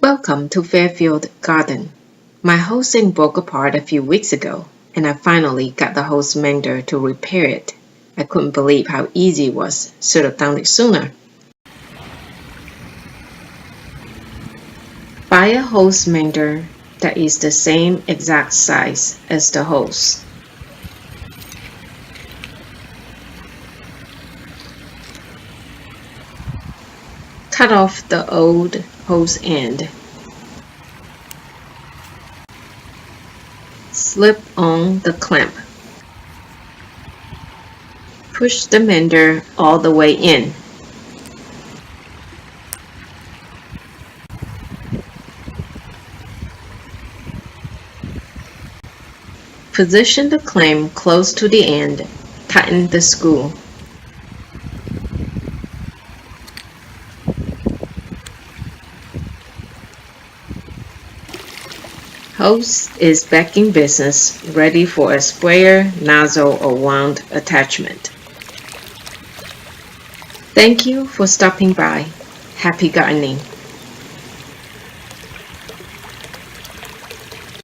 Welcome to Fairfield Garden. My hose sink broke apart a few weeks ago, and I finally got the hose mender to repair it. I couldn't believe how easy it was. Should have done it sooner. Buy a hose mender that is the same exact size as the hose. Cut off the old hose end. Slip on the clamp. Push the mender all the way in. Position the clamp close to the end. Tighten the screw. Hose is back in business, ready for a sprayer, nozzle, or wound attachment. Thank you for stopping by. Happy gardening!